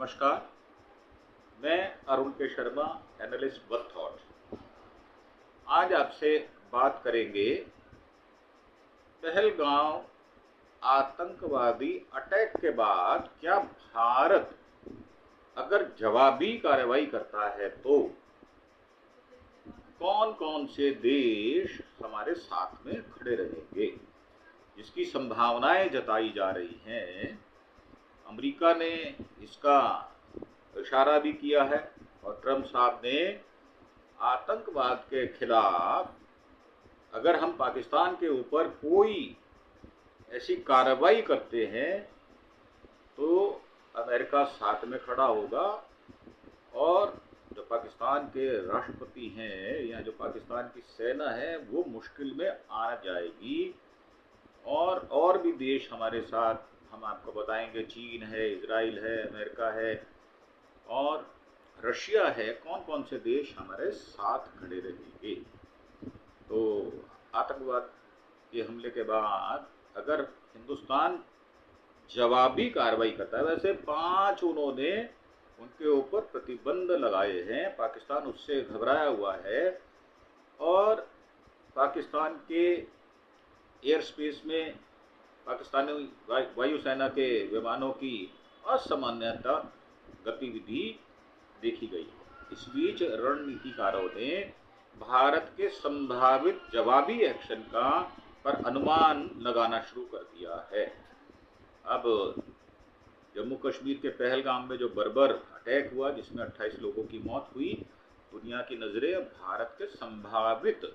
नमस्कार, मैं अरुण के शर्मा, एनालिस्ट वन थॉट। आज आपसे बात करेंगे पहलगांव आतंकवादी अटैक के बाद क्या भारत अगर जवाबी कार्रवाई करता है तो कौन कौन से देश हमारे साथ में खड़े रहेंगे, जिसकी संभावनाएं जताई जा रही हैं। अमेरिका ने इसका इशारा भी किया है और ट्रंप साहब ने आतंकवाद के खिलाफ अगर हम पाकिस्तान के ऊपर कोई ऐसी कार्रवाई करते हैं तो अमेरिका साथ में खड़ा होगा और जो पाकिस्तान के राष्ट्रपति हैं या जो पाकिस्तान की सेना है वो मुश्किल में आ जाएगी। और भी देश हमारे साथ, हम आपको बताएंगे, चीन है, इजराइल है, अमेरिका है और रशिया है। कौन कौन से देश हमारे साथ खड़े रहेंगे। तो आतंकवाद के हमले के बाद अगर हिंदुस्तान जवाबी कार्रवाई करता है, वैसे 5 उन्होंने उनके ऊपर प्रतिबंध लगाए हैं, पाकिस्तान उससे घबराया हुआ है और पाकिस्तान के एयर स्पेस में पाकिस्तानी वायुसेना के विमानों की असामान्यता गतिविधि देखी गई। इस बीच रणनीतिकारों ने भारत के संभावित जवाबी एक्शन का पर अनुमान लगाना शुरू कर दिया है। अब जम्मू कश्मीर के पहलगाम में जो बर्बर अटैक हुआ जिसमें 28 लोगों की मौत हुई, दुनिया की नजरें भारत के संभावित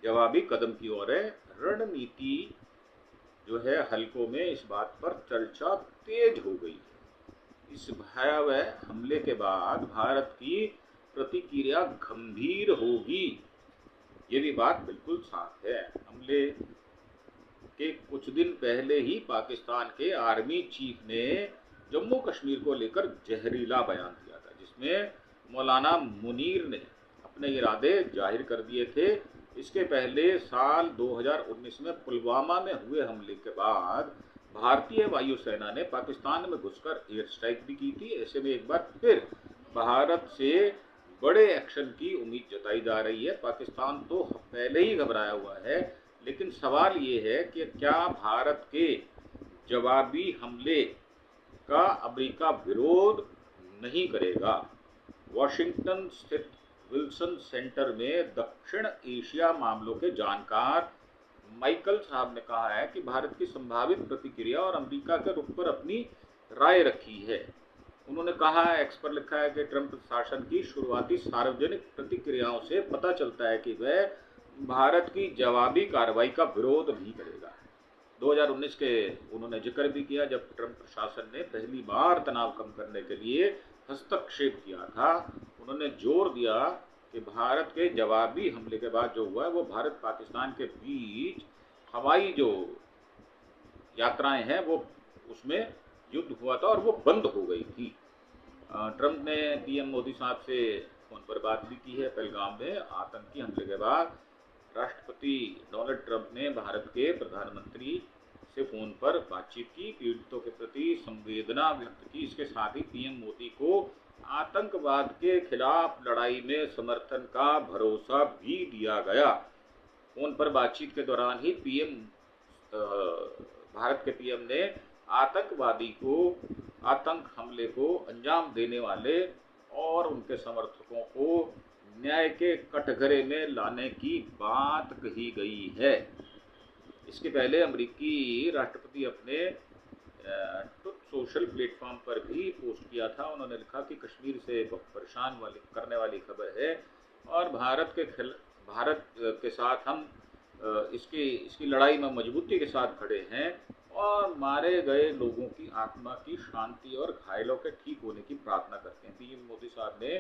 जवाबी कदम की ओर है। रणनीति जो है हलकों में इस बात पर चर्चा तेज हो गई है। इस भयावह हमले के बाद भारत की प्रतिक्रिया गंभीर होगी, ये भी बात बिल्कुल साफ है। हमले के कुछ दिन पहले ही पाकिस्तान के आर्मी चीफ ने जम्मू कश्मीर को लेकर जहरीला बयान दिया था, जिसमें मौलाना मुनीर ने अपने इरादे जाहिर कर दिए थे। इसके पहले साल 2019 में पुलवामा में हुए हमले के बाद भारतीय वायुसेना ने पाकिस्तान में घुसकर एयर स्ट्राइक भी की थी। ऐसे में एक बार फिर भारत से बड़े एक्शन की उम्मीद जताई जा रही है। पाकिस्तान तो पहले ही घबराया हुआ है, लेकिन सवाल ये है कि क्या भारत के जवाबी हमले का अमेरिका विरोध नहीं करेगा। वॉशिंगटन स्थित विल्सन सेंटर में दक्षिण एशिया मामलों के जानकार माइकल साहब ने कहा है कि भारत की संभावित प्रतिक्रिया और अमेरिका के रुख पर अपनी राय रखी है। उन्होंने कहा है, एक्स पर लिखा है कि ट्रंप शासन की शुरुआती सार्वजनिक प्रतिक्रियाओं से पता चलता है कि वह भारत की जवाबी कार्रवाई का विरोध नहीं करेगा। 2019 के उन्होंने जिक्र भी किया जब ट्रंप प्रशासन ने पहली बार तनाव कम करने के लिए हस्तक्षेप किया था। उन्होंने जोर दिया कि भारत के जवाबी हमले के बाद जो हुआ है वो भारत पाकिस्तान के बीच हवाई जो यात्राएं हैं वो उसमें युद्ध हुआ था और वो बंद हो गई थी। ट्रंप ने पीएम मोदी साहब से फोन पर बात भी की है। पहलगाम में आतंकी हमले के बाद राष्ट्रपति डोनाल्ड ट्रंप ने भारत के प्रधानमंत्री से फोन पर बातचीत की, पीड़ितों के प्रति संवेदना व्यक्त की। इसके साथ ही पीएम मोदी को आतंकवाद के खिलाफ लड़ाई में समर्थन का भरोसा भी दिया गया। फोन पर बातचीत के दौरान ही भारत के पीएम ने आतंकवादी को आतंक हमले को अंजाम देने वाले और उनके समर्थकों को न्याय के कटघरे में लाने की बात कही गई है। इसके पहले अमेरिकी राष्ट्रपति अपने ट्रुथ सोशल प्लेटफॉर्म पर भी पोस्ट किया था। उन्होंने लिखा कि कश्मीर से बहुत परेशान करने वाली खबर है और भारत के साथ हम इसकी लड़ाई में मजबूती के साथ खड़े हैं और मारे गए लोगों की आत्मा की शांति और घायलों के ठीक होने की प्रार्थना करते हैं। पीएम मोदी साहब ने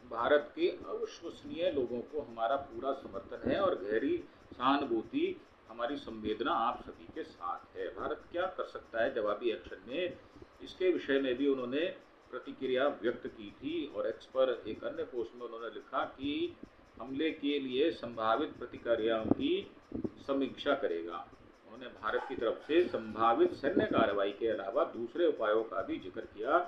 भारत के अविश्वसनीय लोगों को हमारा पूरा समर्थन है और गहरी सहानुभूति, हमारी संवेदना आप सभी के साथ है। भारत क्या कर सकता है जवाबी एक्शन में, इसके विषय में भी उन्होंने प्रतिक्रिया व्यक्त की थी। और एक्स पर एक अन्य पोस्ट में उन्होंने लिखा कि हमले के लिए संभावित प्रतिक्रियाओं की समीक्षा करेगा। उन्होंने भारत की तरफ से संभावित सैन्य कार्रवाई के अलावा दूसरे उपायों का भी जिक्र किया,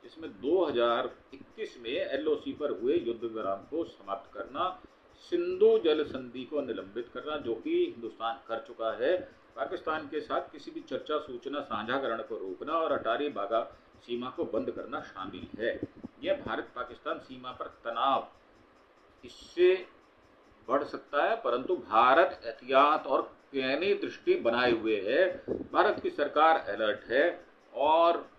इसमें 2021 में एलओसी पर हुए युद्ध विराम को समाप्त करना, सिंधु जल संधि को निलंबित करना जो कि हिंदुस्तान कर चुका है, पाकिस्तान के साथ किसी भी चर्चा सूचना साझाकरण को रोकना और अटारी वाघा सीमा को बंद करना शामिल है। यह भारत पाकिस्तान सीमा पर तनाव इससे बढ़ सकता है, परंतु भारत एहतियात और पैनी दृष्टि बनाए हुए है। भारत की सरकार अलर्ट है और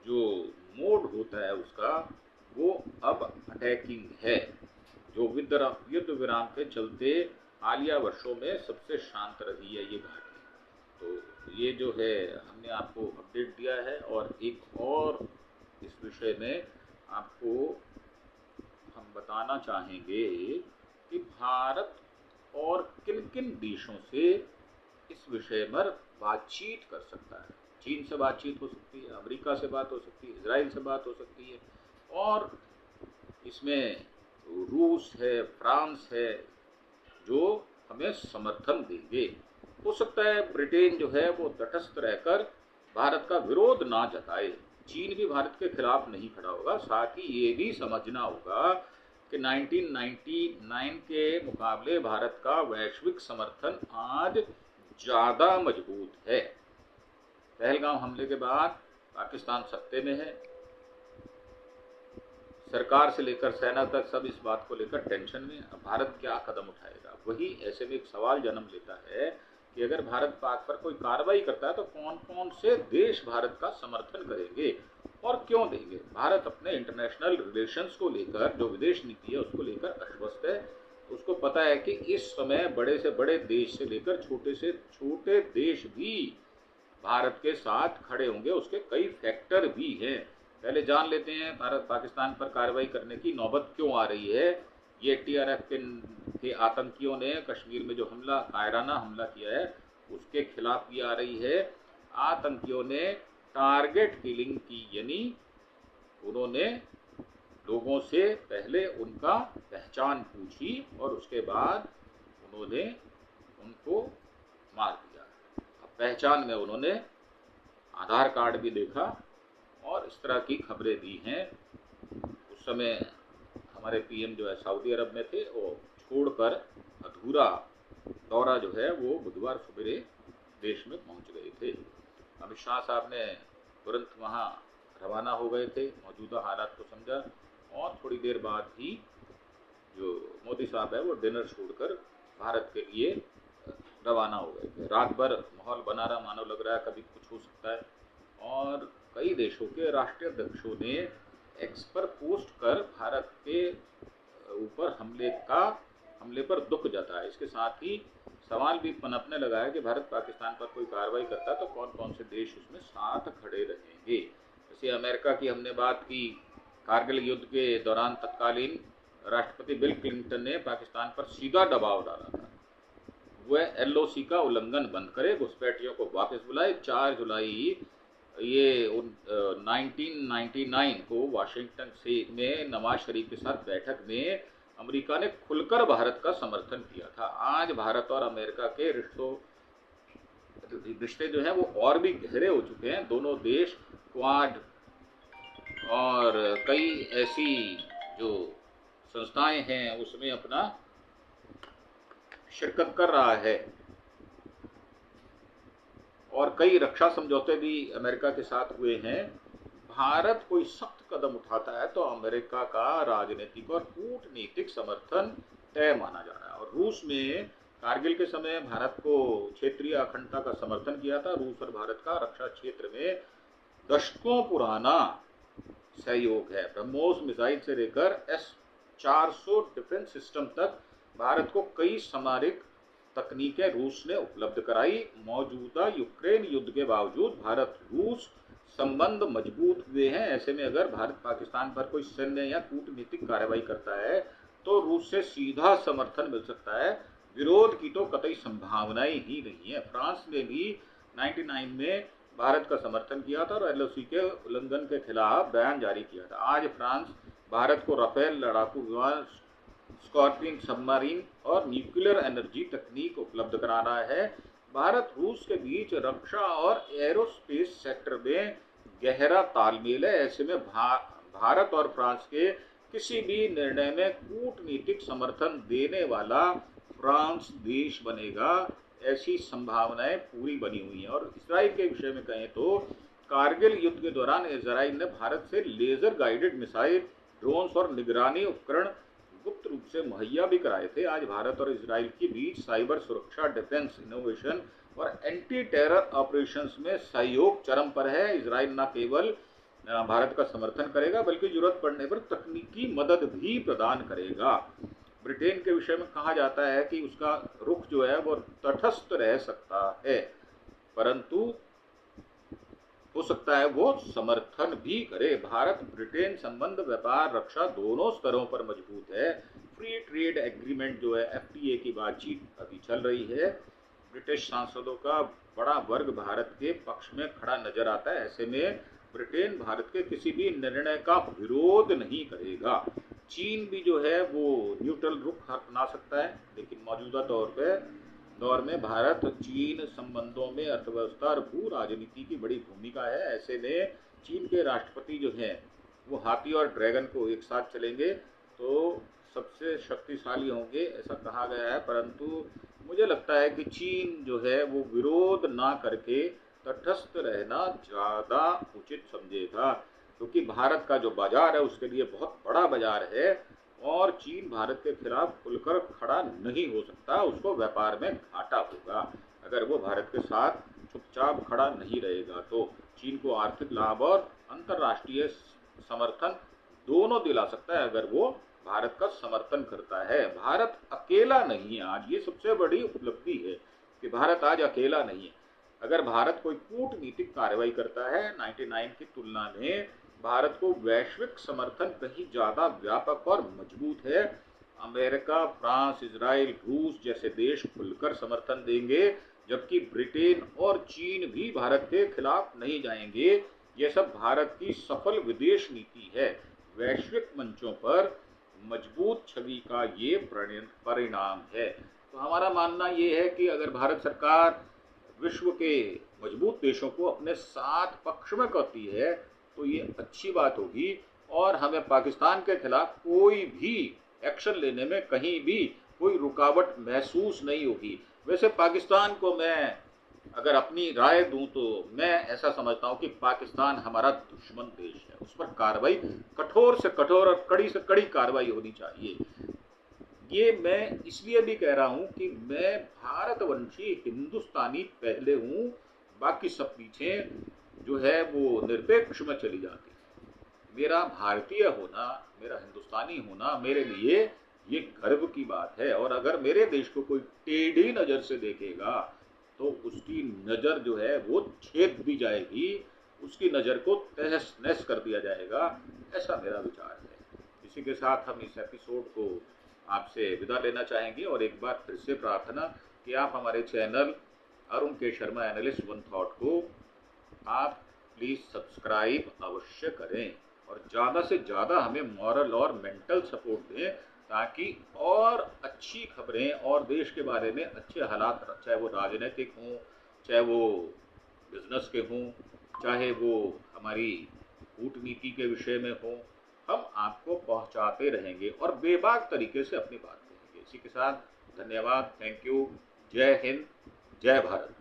जो मोड होता है उसका वो अब अटैकिंग है, जो युद्ध विराम के चलते हालिया वर्षों में सबसे शांत रही है ये घाटी। तो ये जो है हमने आपको अपडेट दिया है, और एक और इस विषय में आपको हम बताना चाहेंगे कि भारत और किन किन देशों से इस विषय पर बातचीत कर सकता है। चीन से बातचीत हो सकती है, अमेरिका से बात हो सकती है, इजराइल से बात हो सकती है, और इसमें रूस है, फ्रांस है जो हमें समर्थन देंगे। हो सकता है ब्रिटेन जो है वो तटस्थ रहकर भारत का विरोध ना जताए, चीन भी भारत के खिलाफ नहीं खड़ा होगा। साथ ही ये भी समझना होगा कि 1999 के मुकाबले भारत का वैश्विक समर्थन आज ज़्यादा मजबूत है। पहलगाम हमले के बाद पाकिस्तान सत्ते में है, सरकार से लेकर सेना तक सब इस बात को लेकर टेंशन में। अब भारत क्या कदम उठाएगा, वही ऐसे में एक सवाल जन्म लेता है कि अगर भारत पाक पर कोई कार्रवाई करता है तो कौन कौन से देश भारत का समर्थन करेंगे और क्यों देंगे। भारत अपने इंटरनेशनल रिलेशंस को लेकर, जो विदेश नीति है उसको लेकर आश्वस्त है। उसको पता है कि इस समय बड़े से बड़े देश से लेकर छोटे से छोटे देश भी भारत के साथ खड़े होंगे, उसके कई फैक्टर भी हैं। पहले जान लेते हैं भारत पाकिस्तान पर कार्रवाई करने की नौबत क्यों आ रही है। ये टीआरएफ के आतंकियों ने कश्मीर में जो कायराना हमला किया है उसके खिलाफ भी आ रही है। आतंकियों ने टारगेट किलिंग की, यानी उन्होंने लोगों से पहले उनका पहचान पूछी और उसके बाद उन्होंने उनको मार दिया। अब पहचान में उन्होंने आधार कार्ड भी देखा और इस तरह की खबरें दी हैं। उस समय हमारे पीएम जो है सऊदी अरब में थे, वो छोड़कर अधूरा दौरा जो है वो बुधवार सवेरे देश में पहुंच गए थे। अमित शाह साहब ने तुरंत वहां रवाना हो गए थे, मौजूदा हालात को समझा, और थोड़ी देर बाद ही जो मोदी साहब है वो डिनर छोड़कर भारत के लिए रवाना हो गए थे। रात भर माहौल बना रहा, मानो लग रहा है कभी कुछ हो सकता है, और कई देशों के राष्ट्रीय अध्यक्षों ने एक्स पर पोस्ट कर भारत के ऊपर हमले पर दुख जताया। इसके साथ ही सवाल भी पनपने लगा है कि भारत पाकिस्तान पर कोई कार्रवाई करता है तो कौन कौन से देश उसमें साथ खड़े रहेंगे। जैसे अमेरिका की हमने बात की, कारगिल युद्ध के दौरान तत्कालीन राष्ट्रपति बिल क्लिंटन ने पाकिस्तान पर सीधा दबाव डाला था, वह एलओसी का उल्लंघन बंद करे, घुसपैठियों को वापस बुलाए। 4 जुलाई ये 1999 को वाशिंगटन से में नवाज शरीफ के साथ बैठक में अमेरिका ने खुलकर भारत का समर्थन किया था। आज भारत और अमेरिका के रिश्ते जो हैं वो और भी गहरे हो चुके हैं। दोनों देश क्वाड और कई ऐसी जो संस्थाएं हैं उसमें अपना शिरकत कर रहा है, और कई रक्षा समझौते भी अमेरिका के साथ हुए हैं। भारत कोई सख्त कदम उठाता है तो अमेरिका का राजनीतिक और कूटनीतिक समर्थन तय माना जा रहा है। और रूस में कारगिल के समय भारत को क्षेत्रीय अखंडता का समर्थन किया था। रूस और भारत का रक्षा क्षेत्र में दशकों पुराना सहयोग है। ब्रह्मोस मिसाइल से लेकर S-400 डिफेंस सिस्टम तक भारत को कई सामरिक तकनीकें रूस ने उपलब्ध कराई। मौजूदा यूक्रेन युद्ध के बावजूद भारत रूस संबंध मजबूत हुए हैं। ऐसे में अगर भारत पाकिस्तान पर कोई सैन्य या कूटनीतिक कार्रवाई करता है तो रूस से सीधा समर्थन मिल सकता है। विरोध की तो कतई संभावनाएं ही नहीं है। फ्रांस ने भी 99 में भारत का समर्थन किया था और एलओसी के उल्लंघन के खिलाफ बयान जारी किया था। आज फ्रांस भारत को राफेल लड़ाकू विमान, स्कॉर्पियन सबमरीन और न्यूक्लियर एनर्जी तकनीक उपलब्ध करा रहा है। भारत रूस के बीच रक्षा और एरोस्पेस सेक्टर में गहरा तालमेल है। ऐसे में भारत और फ्रांस के किसी भी निर्णय में कूटनीतिक समर्थन देने वाला फ्रांस देश बनेगा, ऐसी संभावनाएं पूरी बनी हुई हैं। और इसराइल के विषय में कहें तो कारगिल युद्ध के दौरान इसराइल ने भारत से लेजर गाइडेड मिसाइल, ड्रोन्स और निगरानी उपकरण गुप्त रूप से मुहैया भी कराए थे। आज भारत और इसराइल के बीच साइबर सुरक्षा, डिफेंस, इनोवेशन और एंटी टेरर ऑपरेशंस में सहयोग चरम पर है। इसराइल न केवल भारत का समर्थन करेगा बल्कि जरूरत पड़ने पर तकनीकी मदद भी प्रदान करेगा। ब्रिटेन के विषय में कहा जाता है कि उसका रुख जो है वो तटस्थ रह सकता है, परंतु हो सकता है वो समर्थन भी करे। भारत ब्रिटेन संबंध व्यापार रक्षा दोनों स्तरों पर मजबूत है। फ्री ट्रेड एग्रीमेंट जो है FTA की बातचीत अभी चल रही है। ब्रिटिश सांसदों का बड़ा वर्ग भारत के पक्ष में खड़ा नजर आता है। ऐसे में ब्रिटेन भारत के किसी भी निर्णय का विरोध नहीं करेगा। चीन भी जो है वो न्यूट्रल रुख अपना सकता है, लेकिन मौजूदा दौर में भारत चीन संबंधों में अर्थव्यवस्था और भू राजनीति की बड़ी भूमिका है। ऐसे में चीन के राष्ट्रपति जो हैं वो हाथी और ड्रैगन को एक साथ चलेंगे तो सबसे शक्तिशाली होंगे, ऐसा कहा गया है। परंतु मुझे लगता है कि चीन जो है वो विरोध ना करके तटस्थ रहना ज़्यादा उचित समझेगा, क्योंकि भारत का जो बाजार है उसके लिए बहुत बड़ा बाजार है और चीन भारत के खिलाफ खुलकर खड़ा नहीं हो सकता। उसको व्यापार में घाटा होगा अगर वो भारत के साथ चुपचाप खड़ा नहीं रहेगा। तो चीन को आर्थिक लाभ और अंतर्राष्ट्रीय समर्थन दोनों दिला सकता है अगर वो भारत का समर्थन करता है। भारत अकेला नहीं है आज, ये सबसे बड़ी उपलब्धि है कि भारत आज अकेला नहीं है। अगर भारत कोई कूटनीतिक कार्रवाई करता है 99 की तुलना में भारत को वैश्विक समर्थन कहीं ज़्यादा व्यापक और मजबूत है। अमेरिका, फ्रांस, इजराइल, रूस जैसे देश खुलकर समर्थन देंगे, जबकि ब्रिटेन और चीन भी भारत के खिलाफ नहीं जाएंगे। ये सब भारत की सफल विदेश नीति है। वैश्विक मंचों पर मजबूत छवि का ये परिणाम है। तो हमारा मानना ये है कि अगर भारत सरकार विश्व के मजबूत देशों को अपने साथ पक्ष में करती है तो ये अच्छी बात होगी और हमें पाकिस्तान के खिलाफ कोई भी एक्शन लेने में कहीं भी कोई रुकावट महसूस नहीं होगी। वैसे पाकिस्तान को मैं अगर अपनी राय दूं तो मैं ऐसा समझता हूं कि पाकिस्तान हमारा दुश्मन देश है, उस पर कार्रवाई कठोर से कठोर और कड़ी से कड़ी कार्रवाई होनी चाहिए। ये मैं इसलिए भी कह रहा हूं कि मैं भारतवंशी हिंदुस्तानी पहले हूं, बाकी सब पीछे जो है वो निरपेक्ष में चली जाती है। मेरा भारतीय होना, मेरा हिंदुस्तानी होना मेरे लिए ये गर्व की बात है। और अगर मेरे देश को कोई टेढ़ी नज़र से देखेगा तो उसकी नज़र जो है वो छेद दी जाएगी, उसकी नज़र को तहस नहस कर दिया जाएगा, ऐसा मेरा विचार है। इसी के साथ हम इस एपिसोड को आपसे विदा लेना चाहेंगे और एक बार फिर से प्रार्थना कि आप हमारे चैनल अरुण के शर्मा एनालिस्ट वन थॉट को आप प्लीज़ सब्सक्राइब अवश्य करें और ज़्यादा से ज़्यादा हमें मॉरल और मेंटल सपोर्ट दें, ताकि और अच्छी खबरें और देश के बारे में अच्छे हालात, चाहे वो राजनीतिक हों, चाहे वो बिजनेस के हों, चाहे वो हमारी कूटनीति के विषय में हो, हम आपको पहुंचाते रहेंगे और बेबाक तरीके से अपनी बात कहेंगे। इसी के साथ धन्यवाद, थैंक यू, जय हिंद, जय भारत।